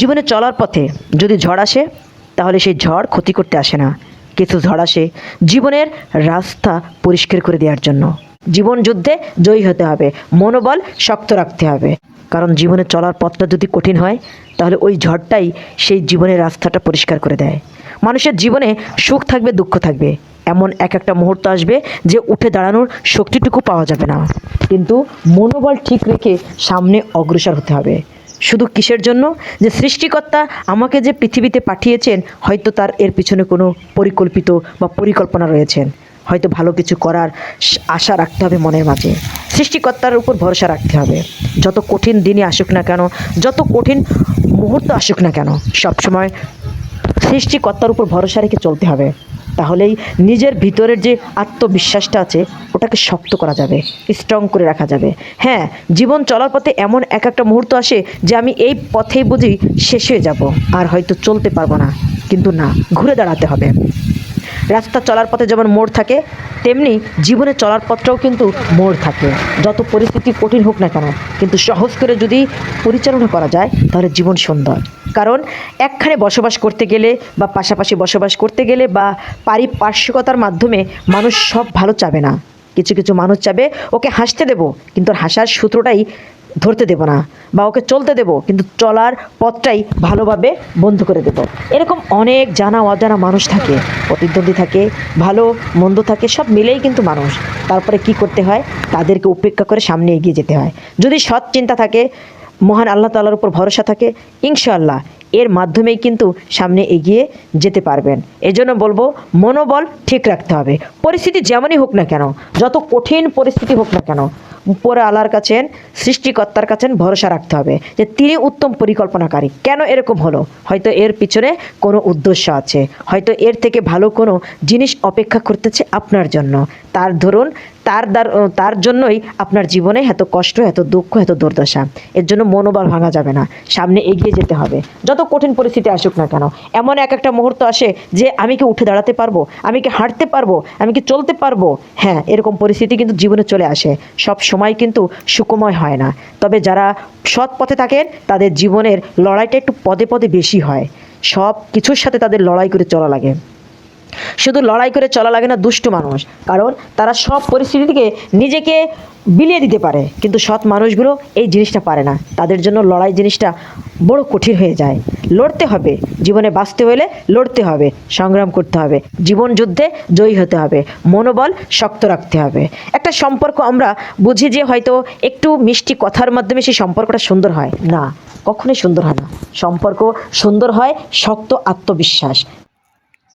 জীবনে চলার পথে যদি ঝড় আসে তাহলে সেই ঝড় ক্ষতি করতে আসে না, কিছু ঝড় আসে জীবনের রাস্তা পরিষ্কার করে দেওয়ার জন্য। জীবন যুদ্ধে জয়ী হতে হবে, মনোবল শক্ত রাখতে হবে। কারণ জীবনে চলার পথটা যদি কঠিন হয় তাহলে ওই ঝড়টাই সেই জীবনের রাস্তাটা পরিষ্কার করে দেয়। মানুষের জীবনে সুখ থাকবে, দুঃখ থাকবে, এমন এক একটা মুহূর্ত আসবে যে উঠে দাঁড়ানোর শক্তিটুকু পাওয়া যাবে না, কিন্তু মনোবল ঠিক রেখে সামনে অগ্রসর হতে হবে। শুধু কিসের জন্য? যে সৃষ্টিকর্তা আমাকে যে পৃথিবীতে পাঠিয়েছেন, হয়তো তার এর পিছনে কোনো পরিকল্পিত বা পরিকল্পনা রয়েছেন। হয়তো ভালো কিছু করার আশা রাখতে হবে মনের মাঝে, সৃষ্টিকর্তার উপর ভরসা রাখতে হবে। যত কঠিন দিনই আসুক না কেন, যত কঠিন মুহূর্ত আসুক না কেন, সবসময় সৃষ্টিকর্তার উপর ভরসা রেখে চলতে হবে। তাহলেই নিজের ভিতরের যে আত্মবিশ্বাসটা আছে ওটাকে শক্ত করা যাবে, স্ট্রং করে রাখা যাবে। হ্যাঁ, জীবন চলার পথে এমন এক একটা মুহূর্ত আসে যে আমি এই পথেই বুঝি শেষ হয়ে যাব, আর হয়তো চলতে পারবো না, কিন্তু না, ঘুরে দাঁড়াতে হবে। রাস্তা চলার পথে যেমন মোড় থাকে, তেমনি জীবনে চলার পথটাও কিন্তু মোড় থাকে। যত পরিস্থিতি কঠিন হোক না কেন, কিন্তু সহজ করে যদি পরিচালনা করা যায় তাহলে জীবন সুন্দর। কারণ একখানে বসবাস করতে গেলে বা পাশাপাশি বসবাস করতে গেলে বা পারিপার্শ্বিকতার মাধ্যমে মানুষ সব ভালো চাবে না। কিছু কিছু মানুষ চাবে ওকে হাসতে দেব কিন্তু ওর হাসার সূত্রটাই ধরতে দেব না, বা ওকে চলতে দেব কিন্তু চলার পথটাই ভালোভাবে বন্ধ করে দেব। এরকম অনেক জানা অজানা মানুষ থাকে, প্রতিদ্বন্দ্বী থাকে, ভালো মন্দ থাকে, সব মিলেই কিন্তু মানুষ। তারপরে কি করতে হয়? তাদেরকে উপেক্ষা করে সামনে এগিয়ে যেতে হয়। যদি সৎ চিন্তা থাকে, মহান আল্লাহ তাআলার উপর ভরসা থাকে, ইনশাআল্লাহ এর মাধ্যমেই কিন্তু সামনে এগিয়ে যেতে পারবেন। এজন্য বলবো মনোবল ঠিক রাখতে হবে। পরিস্থিতি যেমনই হোক না কেন, যত কঠিন পরিস্থিতি হোক না কেন, উপরে আল্লাহর কাছে, সৃষ্টিকর্তার কাছে ভরসা রাখতে হবে যে তিনি উত্তম পরিকল্পনাকারী। কেন এরকম হলো? হয়তো এর পিছনে কোনো উদ্দেশ্য আছে, হয়তো এর থেকে ভালো কোনো জিনিস অপেক্ষা করতেছে আপনার জন্য। তার ধরুন তার জন্যই আপনার জীবনে এত কষ্ট, এত দুঃখ, এত দুর্দশা। এর জন্য মনোবল ভাঙা যাবে না, সামনে এগিয়ে যেতে হবে। যত কঠিন পরিস্থিতি আসুক না কেন, এমন এক একটা মুহূর্ত আসে যে আমি কি উঠে দাঁড়াতে পারবো, আমি কি হাঁটতে পারবো, আমি কি চলতে পারবো। হ্যাঁ, এরকম পরিস্থিতি কিন্তু জীবনে চলে আসে, সব সময় কিন্তু সুখময় হয় না। তবে যারা সৎ পথে থাকেন তাদের জীবনের লড়াইটা একটু পদে পদে বেশি হয়। সব কিছুর সাথে তাদের লড়াই করে চলা লাগে। শুধু লড়াই করে চলা লাগে না দুষ্ট মানুষ, কারণ তারা সব পরিস্থিতি থেকে নিজেকে বিলিয়ে দিতে পারে, কিন্তু সৎ মানুষগুলো এই জিনিসটা পারে না। তাদের জন্য লড়াই জিনিসটা বড় কঠিন হয়ে যায়। লড়তে হবে, জীবনে বাঁচতে হলে লড়তে হবে, সংগ্রাম করতে হবে, জীবন যুদ্ধে জয়ী হতে হবে, মনোবল শক্ত রাখতে হবে। একটা সম্পর্ক আমরা বুঝি যে হয়তো একটু মিষ্টি কথার মাধ্যমে সেই সম্পর্কটা সুন্দর হয় না, কখনোই সুন্দর হয় না। সম্পর্ক সুন্দর হয় শক্ত আত্মবিশ্বাস,